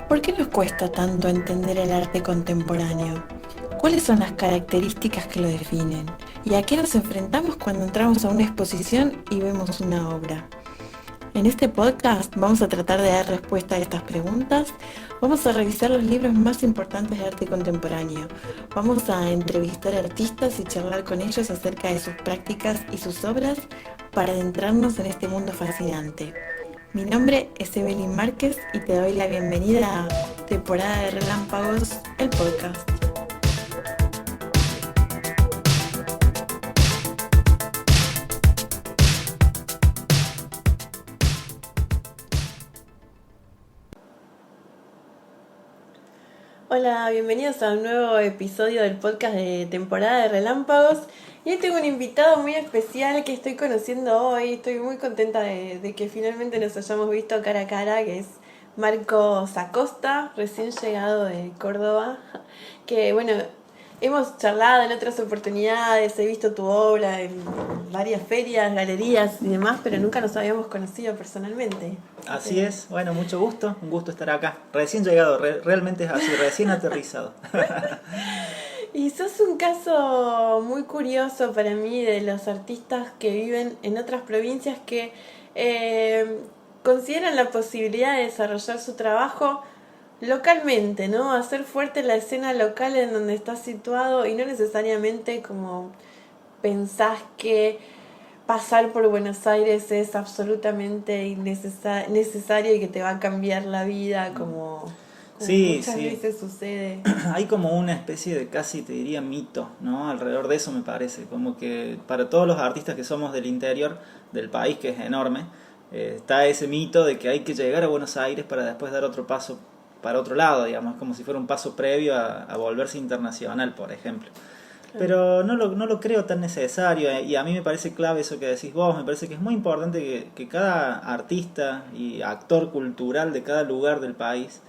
¿Por qué nos cuesta tanto entender el arte contemporáneo? ¿Cuáles son las características que lo definen? ¿Y a qué nos enfrentamos cuando entramos a una exposición y vemos una obra? En este podcast vamos a tratar de dar respuesta a estas preguntas. Vamos a revisar los libros más importantes de arte contemporáneo. Vamos a entrevistar artistas y charlar con ellos acerca de sus prácticas y sus obras para adentrarnos en este mundo fascinante. Mi nombre es Evelyn Márquez y te doy la bienvenida a Temporada de Relámpagos, el podcast. Hola, bienvenidos a un nuevo episodio del podcast de Temporada de Relámpagos. Y hoy tengo un invitado muy especial que estoy conociendo hoy. Estoy muy contenta de que finalmente nos hayamos visto cara a cara, que es Marcos Acosta, recién llegado de Córdoba. Que bueno, hemos charlado en otras oportunidades, he visto tu obra en varias ferias, galerías y demás, pero nunca nos habíamos conocido personalmente. Así es, bueno, mucho gusto, un gusto estar acá. Recién llegado, realmente es así, recién aterrizado. Y sos un caso muy curioso para mí de los artistas que viven en otras provincias que consideran la posibilidad de desarrollar su trabajo localmente, ¿no? Hacer fuerte la escena local en donde estás situado y no necesariamente como pensás que pasar por Buenos Aires es absolutamente necesario y que te va a cambiar la vida como Sí, muchas sí. veces sucede. Hay como una especie de casi, te diría, mito, ¿no? Alrededor de eso me parece, como que para todos los artistas que somos del interior del país, que es enorme, está ese mito de que hay que llegar a Buenos Aires para después dar otro paso para otro lado, digamos, como si fuera un paso previo a volverse internacional, por ejemplo. Pero no lo creo tan necesario, y a mí me parece clave eso que decís vos. Me parece que es muy importante que cada artista y actor cultural de cada lugar del país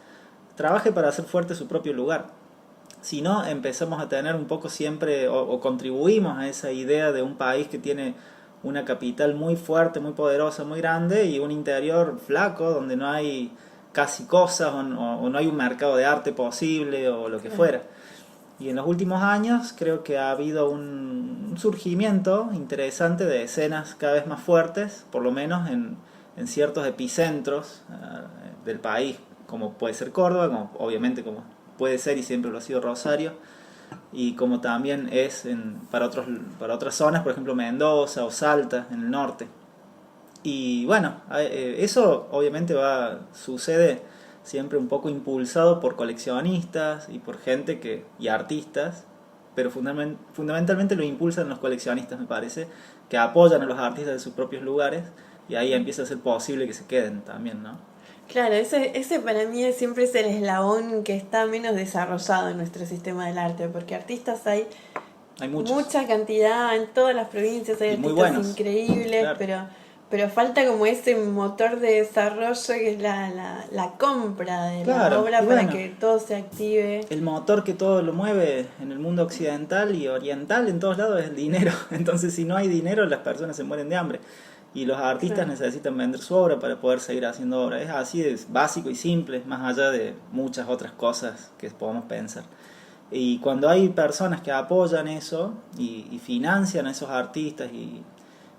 trabaje para hacer fuerte su propio lugar. Si no, empezamos a tener un poco siempre, o contribuimos a esa idea de un país que tiene una capital muy fuerte, muy poderosa, muy grande, y un interior flaco donde no hay casi cosas, o no hay un mercado de arte posible, o lo que fuera. Y en los últimos años creo que ha habido un surgimiento interesante de escenas cada vez más fuertes, por lo menos en ciertos epicentros del país, como puede ser Córdoba, como obviamente como puede ser y siempre lo ha sido Rosario, y como también es para otras zonas, por ejemplo Mendoza o Salta en el norte. Y bueno, eso obviamente sucede siempre un poco impulsado por coleccionistas y por y artistas, pero fundamentalmente lo impulsan los coleccionistas, me parece, que apoyan a los artistas de sus propios lugares, y ahí empieza a ser posible que se queden también, ¿no? Claro, ese para mí siempre es el eslabón que está menos desarrollado en nuestro sistema del arte, porque artistas Hay muchos. mucha cantidad en todas las provincias, hay Y muy artistas buenos. increíbles, Claro. pero falta como ese motor de desarrollo que es la compra de la Claro, obra y para bueno, que todo se active. el motor que todo lo mueve en el mundo occidental y oriental en todos lados es el dinero. Entonces, si no hay dinero, las personas se mueren de hambre. Y los artistas Claro. necesitan vender su obra para poder seguir haciendo obra. Es así, es básico y simple, más allá de muchas otras cosas que podemos pensar. Y cuando hay personas que apoyan eso y financian a esos artistas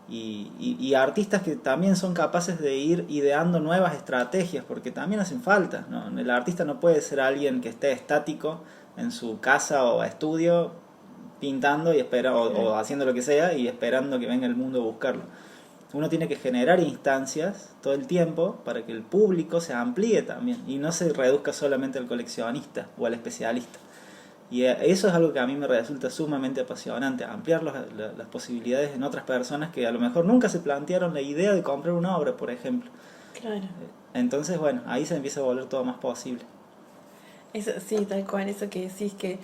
y artistas que también son capaces de ir ideando nuevas estrategias, porque también hacen falta, ¿no? El artista no puede ser alguien que esté estático en su casa o estudio pintando o haciendo lo que sea y esperando que venga el mundo a buscarlo. Uno tiene que generar instancias todo el tiempo para que el público se amplíe también y no se reduzca solamente al coleccionista o al especialista. Y eso es algo que a mí me resulta sumamente apasionante, ampliar las posibilidades en otras personas que a lo mejor nunca se plantearon la idea de comprar una obra, por ejemplo. Claro. Entonces, bueno, ahí se empieza a volver todo más posible. Eso, sí, tal cual, eso que decís que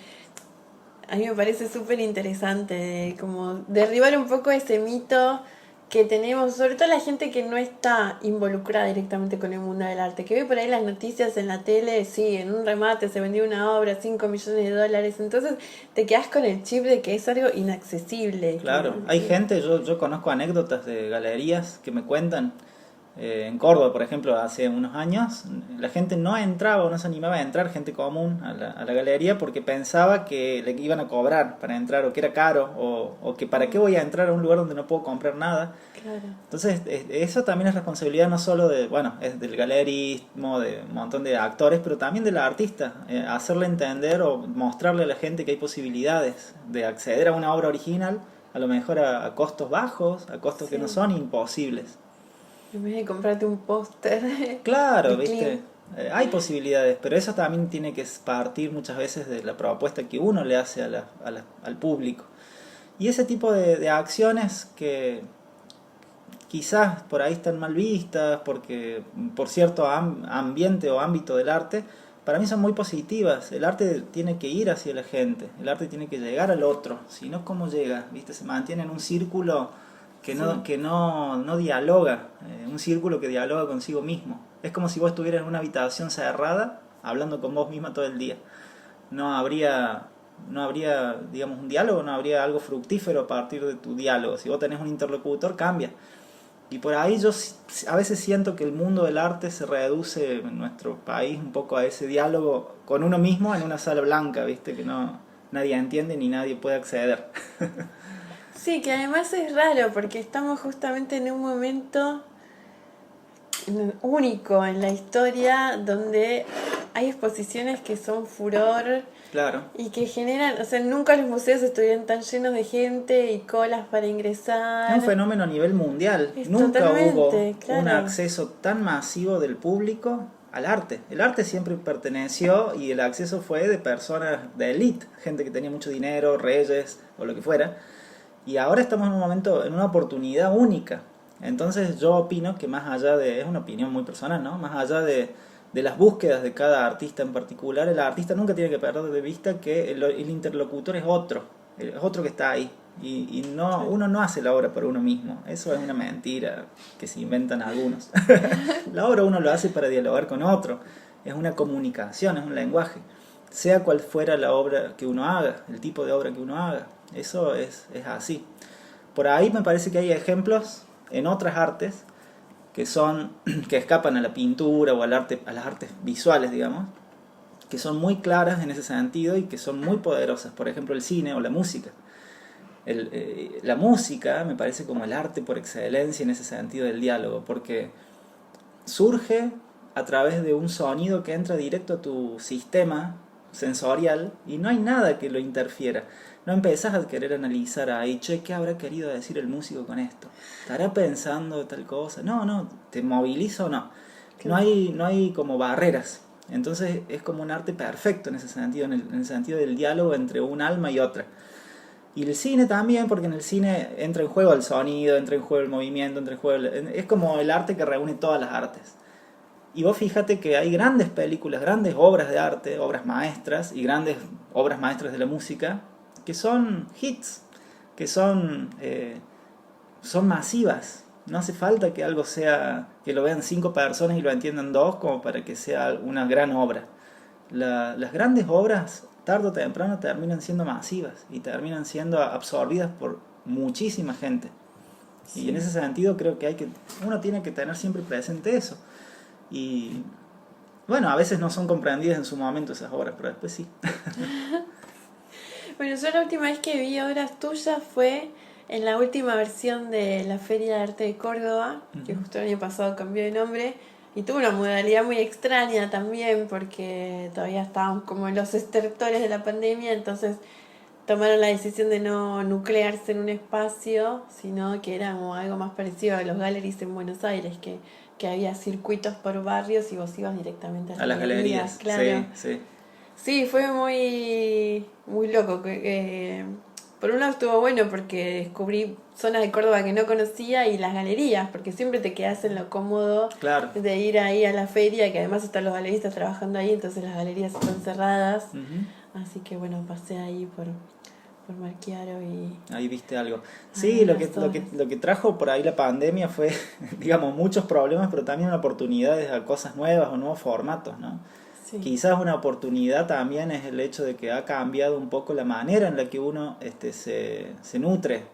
a mí me parece súper interesante, como derribar un poco ese mito que tenemos, sobre todo la gente que no está involucrada directamente con el mundo del arte, que ve por ahí las noticias en la tele, sí, en un remate se vendió una obra, 5 millones de dólares, entonces te quedas con el chip de que es algo inaccesible. Claro, hay gente, yo conozco anécdotas de galerías que me cuentan En Córdoba, por ejemplo, hace unos años, la gente no entraba o no se animaba a entrar, gente común, a la galería, porque pensaba que le iban a cobrar para entrar, o que era caro, o que para qué voy a entrar a un lugar donde no puedo comprar nada. Claro. Entonces, eso también es responsabilidad no solo de, bueno, es del galerismo, de un montón de actores, pero también del artista. Hacerle entender o mostrarle a la gente que hay posibilidades de acceder a una obra original, a lo mejor a costos bajos, a costos que no son imposibles. En vez de comprarte un póster. Claro, de viste, Klim. hay posibilidades, pero eso también tiene que partir muchas veces de la propuesta que uno le hace al público. Y ese tipo de acciones que quizás por ahí están mal vistas, porque por cierto ambiente o ámbito del arte, para mí son muy positivas. El arte tiene que ir hacia la gente, el arte tiene que llegar al otro, si no, ¿cómo llega? ¿Viste? Se mantiene en un círculo que no dialoga, un círculo que dialoga consigo mismo. Es como si vos estuvieras en una habitación cerrada, hablando con vos misma todo el día. No habría, digamos, un diálogo, no habría algo fructífero a partir de tu diálogo. Si vos tenés un interlocutor, cambia. Y por ahí yo a veces siento que el mundo del arte se reduce en nuestro país un poco a ese diálogo con uno mismo en una sala blanca, ¿viste? Que nadie entiende ni nadie puede acceder. Sí, que además es raro porque estamos justamente en un momento único en la historia donde hay exposiciones que son furor. Claro. Y que generan, o sea, nunca los museos estuvieron tan llenos de gente y colas para ingresar. Es un fenómeno a nivel mundial. Nunca hubo un acceso tan masivo del público al arte. El arte siempre perteneció y el acceso fue de personas de élite, gente que tenía mucho dinero, reyes o lo que fuera. Y ahora estamos en un momento, en una oportunidad única. Entonces yo opino que más allá de, es una opinión muy personal, ¿no? Más allá de las búsquedas de cada artista en particular, el artista nunca tiene que perder de vista que el interlocutor es otro que está ahí. Y no, uno no hace la obra por uno mismo. Eso es una mentira que se inventan algunos. La obra uno lo hace para dialogar con otro. Es una comunicación, es un lenguaje. Sea cual fuera la obra que uno haga, el tipo de obra que uno haga. Eso es así. Por ahí me parece que hay ejemplos en otras artes que escapan a la pintura o al arte, a las artes visuales, digamos, que son muy claras en ese sentido y que son muy poderosas. Por ejemplo, el cine o la música. La música me parece como el arte por excelencia en ese sentido del diálogo, porque surge a través de un sonido que entra directo a tu sistema sensorial y no hay nada que lo interfiera. No empezás a querer analizar ahí, che, ¿qué habrá querido decir el músico con esto? ¿Estará pensando tal cosa? No, ¿te moviliza o no? No hay como barreras. Entonces es como un arte perfecto en ese sentido, en el sentido del diálogo entre un alma y otra. Y el cine también, porque en el cine entra en juego el sonido, entra en juego el movimiento, es como el arte que reúne todas las artes. Y vos fíjate que hay grandes películas, grandes obras de arte, obras maestras y grandes obras maestras de la música que son hits, que son masivas. No hace falta que algo sea, que lo vean 5 personas y lo entiendan 2 como para que sea una gran obra. Las grandes obras, tarde o temprano, terminan siendo masivas y terminan siendo absorbidas por muchísima gente. Sí. Y en ese sentido creo que uno tiene que tener siempre presente eso. Y bueno, a veces no son comprendidas en su momento esas obras, pero después sí. Bueno, yo la última vez que vi obras tuyas fue en la última versión de la Feria de Arte de Córdoba, que justo el año pasado cambió de nombre, y tuvo una modalidad muy extraña también, porque todavía estábamos como en los estertores de la pandemia, entonces tomaron la decisión de no nuclearse en un espacio, sino que era como algo más parecido a los galleries en Buenos Aires, que había circuitos por barrios y vos ibas directamente a las galerías. Claro. Sí. Sí, fue muy, muy loco. Por un lado estuvo bueno porque descubrí zonas de Córdoba que no conocía y las galerías, porque siempre te quedás en lo cómodo de ir ahí a la feria, que además están los galeristas trabajando ahí, entonces las galerías están cerradas. Uh-huh. Así que bueno, pasé ahí por Marchiaro y... Ahí viste algo. Sí, lo que trajo por ahí la pandemia fue, digamos, muchos problemas, pero también oportunidades a cosas nuevas o nuevos formatos, ¿no? Sí. Quizás una oportunidad también es el hecho de que ha cambiado un poco la manera en la que uno se nutre.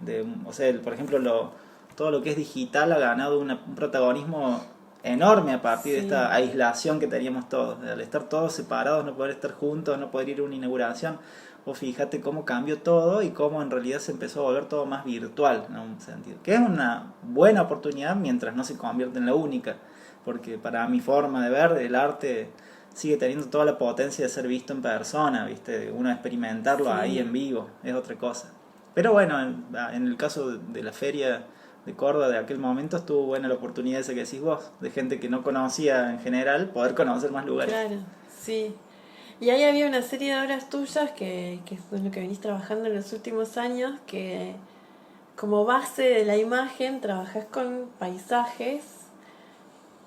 O sea, por ejemplo, todo lo que es digital ha ganado un protagonismo enorme a partir de Sí. esta aislación que teníamos todos. Al estar todos separados, no poder estar juntos, no poder ir a una inauguración. O fíjate cómo cambió todo y cómo en realidad se empezó a volver todo más virtual, en un sentido. Que es una buena oportunidad mientras no se convierte en la única. Porque para mi forma de ver, el arte sigue teniendo toda la potencia de ser visto en persona, ¿viste? Uno experimentarlo Sí. ahí en vivo, es otra cosa. Pero bueno, en el caso de la feria de Córdoba de aquel momento estuvo buena la oportunidad esa que decís vos, de gente que no conocía en general, poder conocer más lugares. Claro, sí. Y ahí había una serie de obras tuyas que es lo que venís trabajando en los últimos años, que como base de la imagen trabajás con paisajes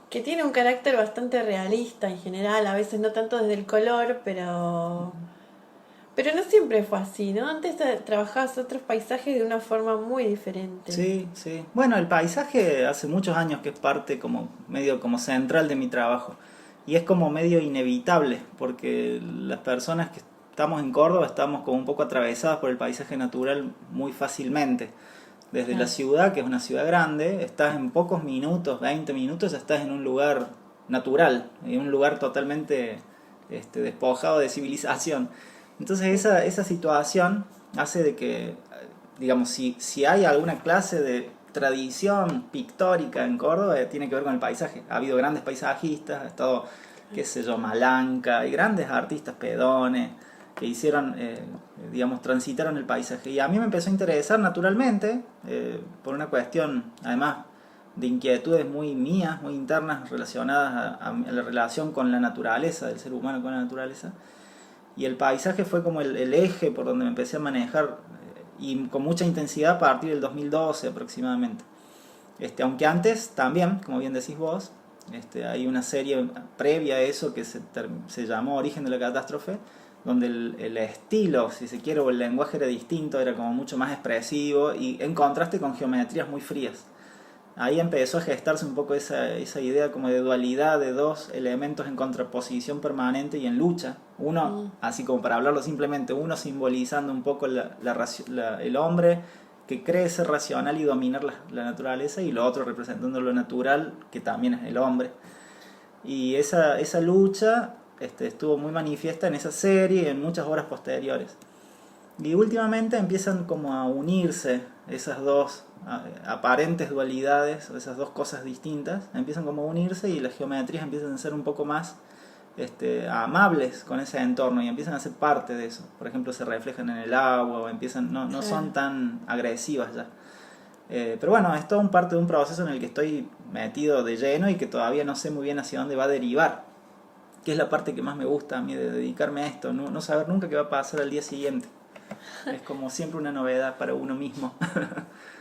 que tiene un carácter bastante realista en general, a veces no tanto desde el color, pero no siempre fue así, ¿no? Antes trabajabas otros paisajes de una forma muy diferente. Sí, sí. Bueno, el paisaje hace muchos años que es parte como medio como central de mi trabajo y es como medio inevitable porque las personas que estamos en Córdoba estamos como un poco atravesadas por el paisaje natural muy fácilmente. Desde la ciudad, que es una ciudad grande, estás en pocos minutos, 20 minutos, ya estás en un lugar natural, en un lugar totalmente despojado de civilización. Entonces esa situación hace de que, digamos, si hay alguna clase de tradición pictórica en Córdoba, tiene que ver con el paisaje. Ha habido grandes paisajistas, ha estado, qué sé yo, Malanca, y grandes artistas, Pedone, que hicieron, digamos, transitaron el paisaje. Y a mí me empezó a interesar naturalmente, por una cuestión, además, de inquietudes muy mías, muy internas, relacionadas a la relación con la naturaleza, del ser humano con la naturaleza. Y el paisaje fue como el eje por donde me empecé a manejar, y con mucha intensidad a partir del 2012 aproximadamente. Aunque antes también, como bien decís vos, hay una serie previa a eso que se llamó Origen de la Catástrofe, donde el estilo, si se quiere, o el lenguaje era distinto, era como mucho más expresivo y en contraste con geometrías muy frías. Ahí empezó a gestarse un poco esa idea como de dualidad de dos elementos en contraposición permanente y en lucha. Uno, así como para hablarlo simplemente, uno simbolizando un poco el hombre que cree ser racional y dominar la naturaleza, y lo otro representando lo natural, que también es el hombre. Y esa lucha estuvo muy manifiesta en esa serie y en muchas obras posteriores. Y últimamente empiezan como a unirse esas dos aparentes dualidades, esas dos cosas distintas, empiezan como a unirse y las geometrías empiezan a ser un poco más amables con ese entorno y empiezan a ser parte de eso. Por ejemplo, se reflejan en el agua o empiezan, no son tan agresivas ya. Pero bueno, es todo parte de un proceso en el que estoy metido de lleno y que todavía no sé muy bien hacia dónde va a derivar, que es la parte que más me gusta a mí de dedicarme a esto, no saber nunca qué va a pasar al día siguiente. Es como siempre una novedad para uno mismo.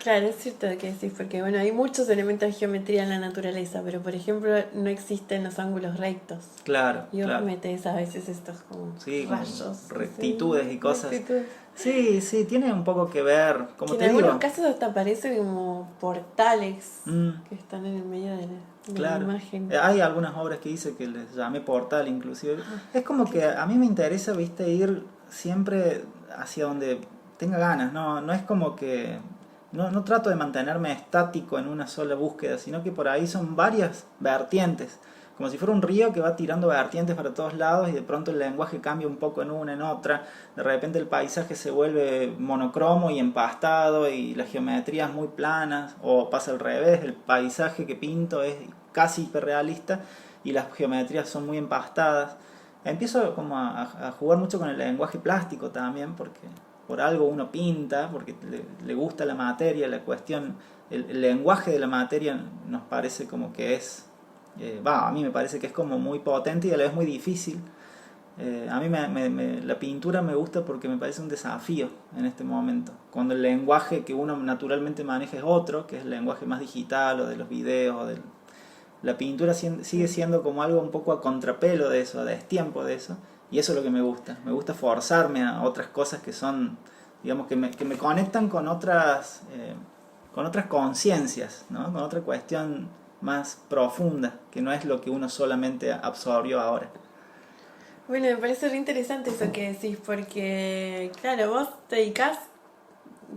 Claro, es cierto que decís, porque bueno, hay muchos elementos de geometría en la naturaleza, pero por ejemplo no existen los ángulos rectos. Claro, Y vos claro. metés a veces estos como Sí, rayos. rectitudes y cosas. Rectitudes. Sí, tiene un poco que ver, como Que te en algunos digo. casos hasta parecen como portales Mm, que están en el medio de la claro. imagen. Hay algunas obras que hice que les llamé portal inclusive. Es como que a mí me interesa, viste, ir siempre hacia donde tenga ganas, no es como que no trato de mantenerme estático en una sola búsqueda, sino que por ahí son varias vertientes, como si fuera un río que va tirando vertientes para todos lados y de pronto el lenguaje cambia un poco en una, en otra, de repente el paisaje se vuelve monocromo y empastado y las geometrías muy planas, o pasa al revés, el paisaje que pinto es casi hiperrealista y las geometrías son muy empastadas. Empiezo como a jugar mucho con el lenguaje plástico también, porque por algo uno pinta, porque le gusta la materia, la cuestión, el lenguaje de la materia nos parece como que es, a mí me parece que es como muy potente y a la vez muy difícil. A mí la pintura me gusta porque me parece un desafío en este momento, cuando el lenguaje que uno naturalmente maneja es otro, que es el lenguaje más digital o de los videos o la pintura sigue siendo como algo un poco a contrapelo de eso, a destiempo de eso, y eso es lo que me gusta forzarme a otras cosas que son, digamos, que me conectan con otras conciencias, ¿no? Con otra cuestión más profunda, que no es lo que uno solamente absorbió ahora. Bueno, me parece re interesante eso que decís, porque claro, vos te dedicás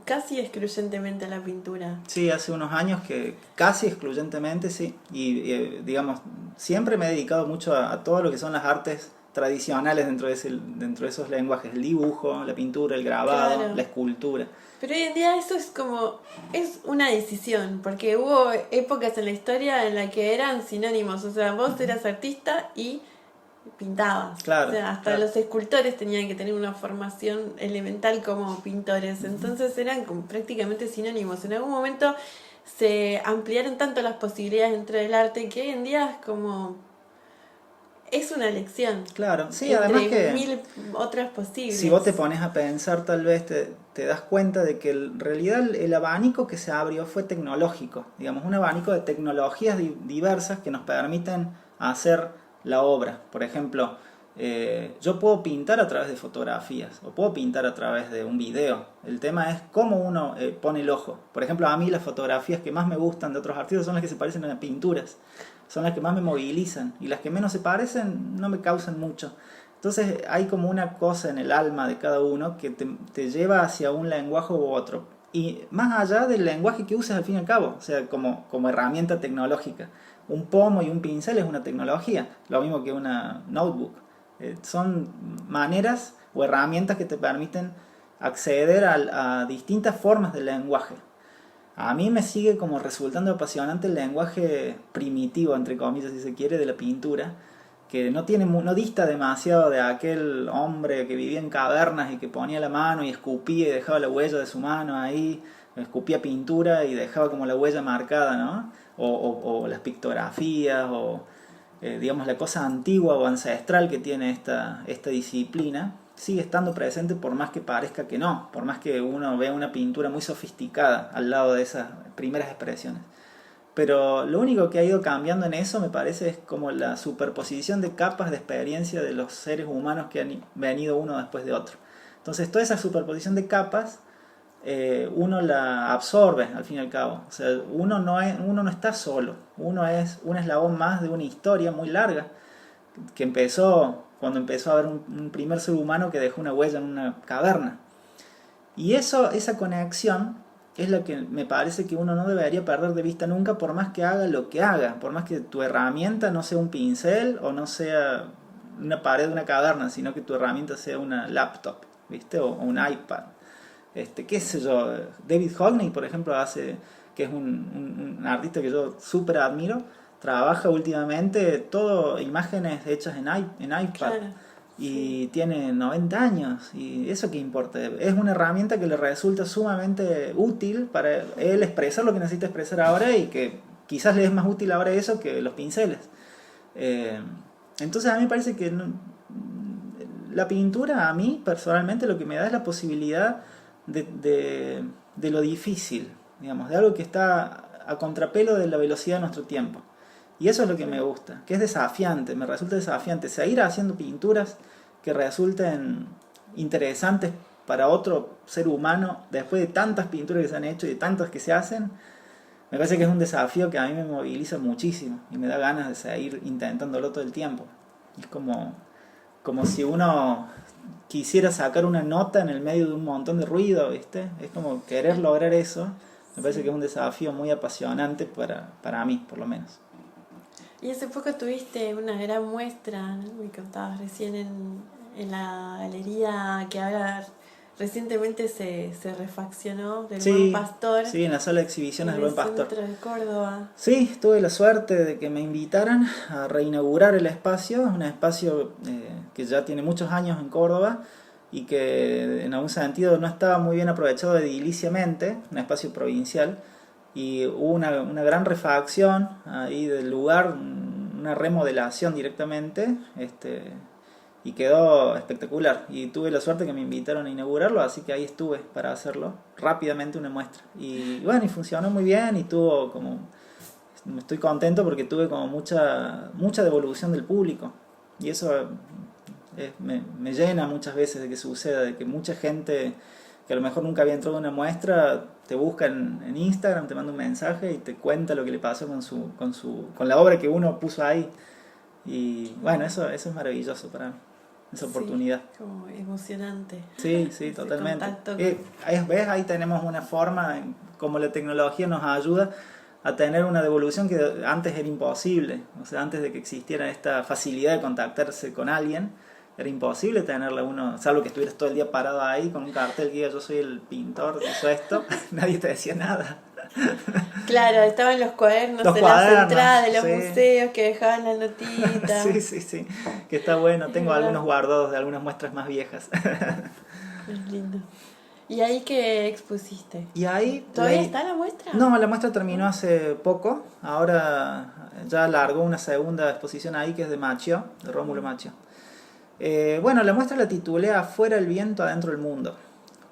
casi excluyentemente a la pintura. Sí, hace unos años que casi excluyentemente, sí. Y digamos, siempre me he dedicado mucho a todo lo que son las artes tradicionales dentro de esos lenguajes. El dibujo, la pintura, el grabado, Claro. la escultura. Pero hoy en día eso es como, es una decisión, porque hubo épocas en la historia en la que eran sinónimos, o sea, vos eras artista y pintabas. Claro, O sea, hasta claro. los escultores tenían que tener una formación elemental como pintores, entonces eran como prácticamente sinónimos. En algún momento se ampliaron tanto las posibilidades dentro del arte que hoy en día es como, es una elección Claro, sí, además entre que mil otras posibles. si vos te pones a pensar, tal vez te das cuenta de que en realidad el abanico que se abrió fue tecnológico, digamos, un abanico de tecnologías diversas que nos permiten hacer la obra. Por ejemplo, yo puedo pintar a través de fotografías o puedo pintar a través de un video. El tema es cómo uno pone el ojo. Por ejemplo, a mí las fotografías que más me gustan de otros artistas son las que se parecen a pinturas, son las que más me movilizan, y las que menos se parecen no me causan mucho. Entonces hay como una cosa en el alma de cada uno que te lleva hacia un lenguaje u otro. Y más allá del lenguaje que uses al fin y al cabo, o sea, como herramienta tecnológica. Un pomo y un pincel es una tecnología, lo mismo que una notebook. Son maneras o herramientas que te permiten acceder a distintas formas del lenguaje. A mí me sigue como resultando apasionante el lenguaje primitivo, entre comillas, si se quiere, de la pintura, que no dista demasiado de aquel hombre que vivía en cavernas y que ponía la mano y escupía y dejaba la huella de su mano ahí, escupía pintura y dejaba como la huella marcada, ¿no? O las pictografías, o digamos la cosa antigua o ancestral que tiene esta disciplina, sigue estando presente por más que parezca que no, por más que uno vea una pintura muy sofisticada al lado de esas primeras expresiones. Pero lo único que ha ido cambiando en eso, me parece, es como la superposición de capas de experiencia de los seres humanos que han venido uno después de otro. Entonces, toda esa superposición de capas, uno la absorbe al fin y al cabo. O sea, uno no está solo, uno es un eslabón más de una historia muy larga que empezó cuando empezó a haber un primer ser humano que dejó una huella en una caverna. Y esa conexión es la que me parece que uno no debería perder de vista nunca, por más que haga lo que haga, por más que tu herramienta no sea un pincel o no sea una pared de una caverna, sino que tu herramienta sea una laptop, ¿viste? O un iPad. Qué sé yo, David Hockney, por ejemplo, que es un artista que yo súper admiro, trabaja últimamente todo imágenes hechas en iPad. Claro. Y tiene 90 años, y eso qué importa, es una herramienta que le resulta sumamente útil para él expresar lo que necesita expresar ahora, y que quizás le es más útil ahora eso que los pinceles. Entonces a mí me parece que la pintura, a mí personalmente, lo que me da es la posibilidad de lo difícil, digamos, de algo que está a contrapelo de la velocidad de nuestro tiempo. Y eso es lo que me gusta, que es desafiante, me resulta desafiante seguir haciendo pinturas que resulten interesantes para otro ser humano después de tantas pinturas que se han hecho y de tantas que se hacen. Me parece que es un desafío que a mí me moviliza muchísimo y me da ganas de seguir intentándolo todo el tiempo. Es como si uno quisiera sacar una nota en el medio de un montón de ruido, ¿viste? Es como querer lograr eso. Me parece que es un desafío muy apasionante para mí, por lo menos. Y hace poco tuviste una gran muestra, ¿no? Me contabas recién en la galería que ahora recientemente se refaccionó del Buen Pastor. Sí, en la sala de exhibiciones del Buen Pastor. En el centro de Córdoba. Sí, tuve la suerte de que me invitaran a reinaugurar el espacio, un espacio que ya tiene muchos años en Córdoba y que en algún sentido no estaba muy bien aprovechado ediliciamente, un espacio provincial. Y hubo una gran refacción ahí del lugar, una remodelación directamente, y quedó espectacular. Y tuve la suerte que me invitaron a inaugurarlo, así que ahí estuve para hacerlo rápidamente, una muestra. Y bueno, y funcionó muy bien, y tuvo como... Estoy contento porque tuve como mucha devolución del público. Y eso me llena muchas veces de que suceda, de que mucha gente que a lo mejor nunca había entrado a una muestra te busca en Instagram, te manda un mensaje y te cuenta lo que le pasó con la obra que uno puso ahí. Y bueno, eso es maravilloso para mí. esa oportunidad. Sí, como emocionante. Sí, sí, Ese totalmente. contacto ¿Ves? Ahí tenemos una forma, como la tecnología nos ayuda a tener una devolución que antes era imposible. O sea, antes de que existiera esta facilidad de contactarse con alguien, era imposible tenerla uno, salvo que estuvieras todo el día parado ahí con un cartel que diga yo soy el pintor que hizo esto, nadie te decía nada. Claro, estaban los cuadernos Los en las cuadernos, entradas de los sí. museos que dejaban las notitas. Sí, sí, sí, que está bueno. Tengo verdad. algunos guardados de algunas muestras más viejas. Es lindo. ¿Y ahí qué expusiste? Y ahí... ¿Todavía está la muestra? No, la muestra terminó hace poco. Ahora ya largó una segunda exposición ahí que es de Macchio, de Rómulo Macchio. Bueno, la muestra la titulé Afuera el viento, adentro el mundo,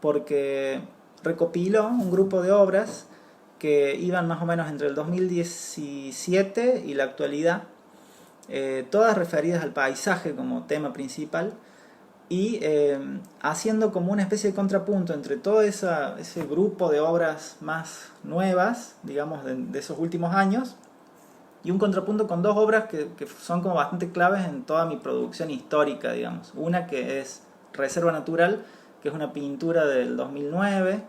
porque recopiló un grupo de obras que iban más o menos entre el 2017 y la actualidad, todas referidas al paisaje como tema principal y haciendo como una especie de contrapunto entre todo ese grupo de obras más nuevas, digamos, de esos últimos años, y un contrapunto con dos obras que son como bastante claves en toda mi producción histórica, digamos. Una que es Reserva Natural, que es una pintura del 2009,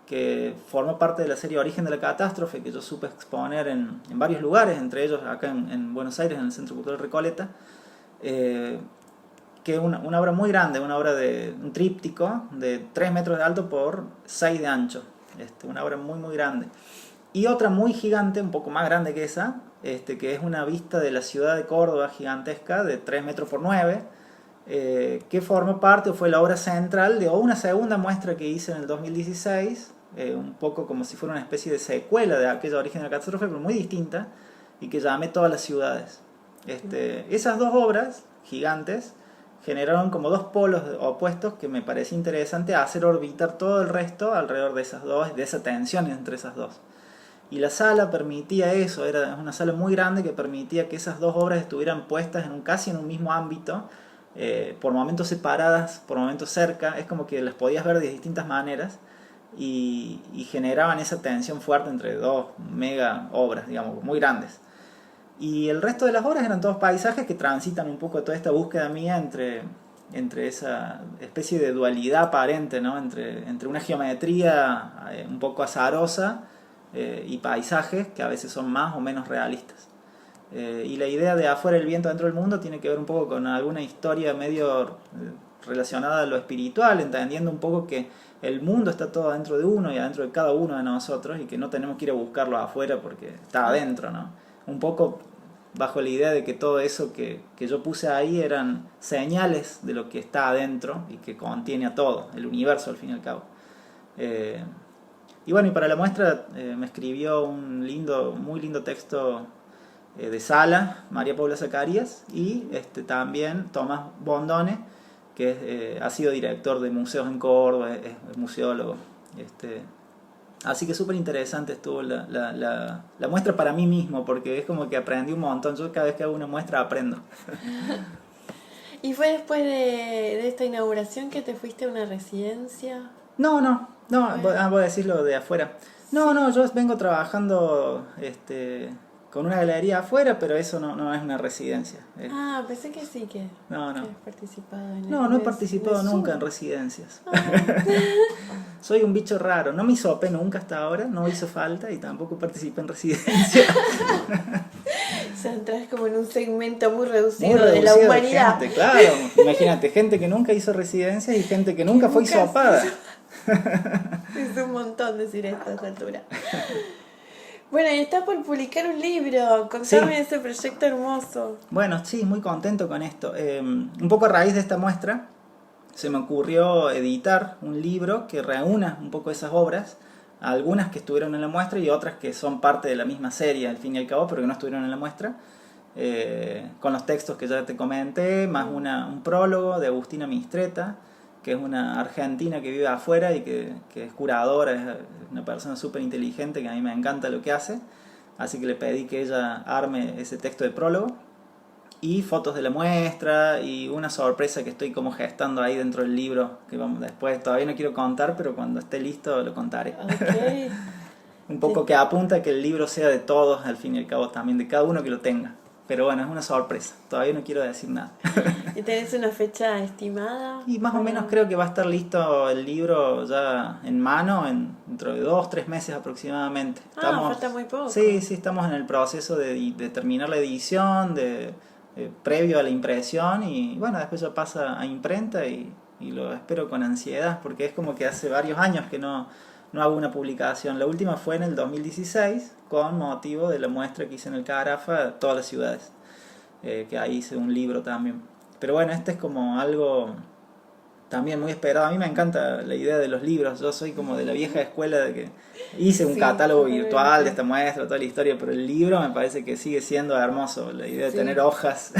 que formó parte de la serie Origen de la Catástrofe, que yo supe exponer en varios lugares, entre ellos acá en Buenos Aires, en el Centro Cultural Recoleta, que es una obra muy grande, una obra de un tríptico de 3 metros de alto por 6 de ancho, una obra muy muy grande. Y otra muy gigante, un poco más grande que esa, que es una vista de la ciudad de Córdoba gigantesca de 3 metros por 9, que formó parte o fue la obra central de una segunda muestra que hice en el 2016, un poco como si fuera una especie de secuela de aquella Origen de la Catástrofe, pero muy distinta, y que llamé Todas las ciudades. Esas dos obras gigantes generaron como dos polos opuestos que me parecía interesante hacer orbitar todo el resto alrededor de esas dos, de esa tensión entre esas dos. Y la sala permitía eso, era una sala muy grande que permitía que esas dos obras estuvieran puestas casi en un mismo ámbito, por momentos separadas, por momentos cerca, es como que las podías ver de distintas maneras y generaban esa tensión fuerte entre dos mega obras, digamos, muy grandes. Y el resto de las obras eran todos paisajes que transitan un poco toda esta búsqueda mía entre esa especie de dualidad aparente, ¿no? entre una geometría un poco azarosa y paisajes que a veces son más o menos realistas. Y la idea de Afuera el viento, dentro del mundo tiene que ver un poco con alguna historia medio relacionada a lo espiritual, entendiendo un poco que el mundo está todo adentro de uno y adentro de cada uno de nosotros y que no tenemos que ir a buscarlo afuera porque está adentro, ¿no? Un poco bajo la idea de que todo eso que yo puse ahí eran señales de lo que está adentro y que contiene a todo, el universo al fin y al cabo. Y bueno, y para la muestra me escribió un muy lindo texto de sala, María Paula Zacarías, y también Tomás Bondone, que ha sido director de museos en Córdoba, es museólogo. Así que súper interesante estuvo la muestra para mí mismo, porque es como que aprendí un montón. Yo cada vez que hago una muestra aprendo. ¿Y fue después de esta inauguración que te fuiste a una residencia? No, voy a decirlo de afuera. No, yo vengo trabajando con una galería afuera, pero eso no es una residencia. Pensé que sí, que has participado en No he participado nunca en residencias. Soy un bicho raro, no me hisopé nunca hasta ahora, no hizo falta y tampoco participé en residencia. O sea, entras como en un segmento muy reducido de la humanidad. Gente, claro, imagínate, gente que nunca hizo residencias y gente que nunca fue hisopada. Es un montón decir esto a esta altura. Bueno, y estás por publicar un libro. Contame ese proyecto hermoso. Bueno, sí, muy contento con esto. Un poco a raíz de esta muestra se me ocurrió editar un libro que reúna un poco esas obras, algunas que estuvieron en la muestra y otras que son parte de la misma serie al fin y al cabo, pero que no estuvieron en la muestra, con los textos que ya te comenté, más un prólogo de Agustina Mistreta, que es una argentina que vive afuera y que es curadora, es una persona súper inteligente que a mí me encanta lo que hace, así que le pedí que ella arme ese texto de prólogo y fotos de la muestra y una sorpresa que estoy como gestando ahí dentro del libro, que después todavía no quiero contar, pero cuando esté listo lo contaré. Okay. Un poco que apunta a que el libro sea de todos, al fin y al cabo también de cada uno que lo tenga. Pero bueno, es una sorpresa, todavía no quiero decir nada. ¿Y tenés una fecha estimada? Y más o menos creo que va a estar listo el libro ya en mano dentro de 2-3 meses aproximadamente. Falta muy poco. Sí, estamos en el proceso de terminar la edición, previo a la impresión, y bueno, después ya pasa a imprenta y lo espero con ansiedad porque es como que hace varios años que no hago una publicación. La última fue en el 2016 con motivo de la muestra que hice en el Carafa, todas las ciudades, que ahí hice un libro también. Pero bueno, este es como algo también muy esperado. A mí me encanta la idea de los libros. Yo soy como de la vieja escuela de que hice un catálogo virtual de esta muestra, toda la historia, pero el libro me parece que sigue siendo hermoso. La idea de tener hojas,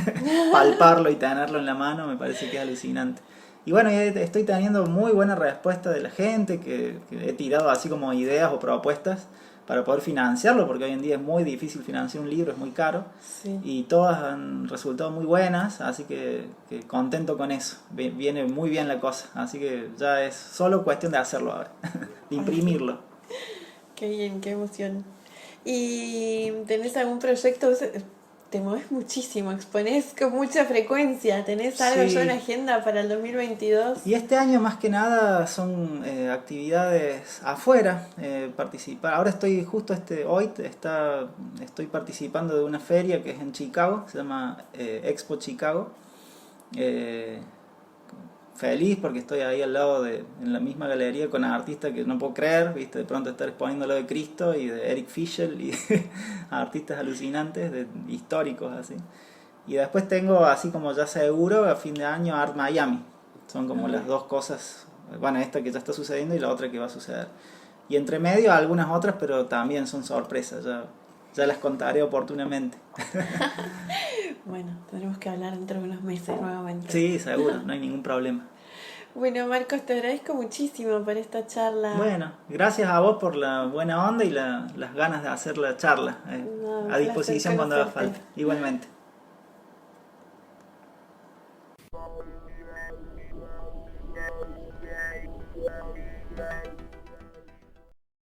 palparlo y tenerlo en la mano me parece que es alucinante. Y bueno, estoy teniendo muy buena respuesta de la gente, que he tirado así como ideas o propuestas para poder financiarlo, porque hoy en día es muy difícil financiar un libro, es muy caro, y todas han resultado muy buenas, así que contento con eso, viene muy bien la cosa, así que ya es solo cuestión de hacerlo ahora, de imprimirlo. Qué bien, qué emoción. ¿Y tenés algún proyecto? Te mueves muchísimo, exponés con mucha frecuencia. ¿Tenés algo ya en agenda para el 2022? Y este año más que nada son actividades afuera, participar. Ahora estoy estoy participando de una feria que es en Chicago, se llama Expo Chicago. Feliz porque estoy ahí al lado en la misma galería con artistas que no puedo creer, viste, de pronto estar exponiendo lo de Cristo y de Eric Fischl y artistas alucinantes, históricos así. Y después tengo, así como ya seguro, a fin de año Art Miami. Son como las dos cosas, bueno, esta que ya está sucediendo y la otra que va a suceder. Y entre medio algunas otras, pero también son sorpresas, ya las contaré oportunamente. Bueno, tendremos que hablar dentro de unos meses nuevamente. Sí, seguro, no hay ningún problema. Bueno, Marcos, te agradezco muchísimo por esta charla. Bueno, gracias a vos por la buena onda y las ganas de hacer la charla. A disposición cuando haga falta. Igualmente.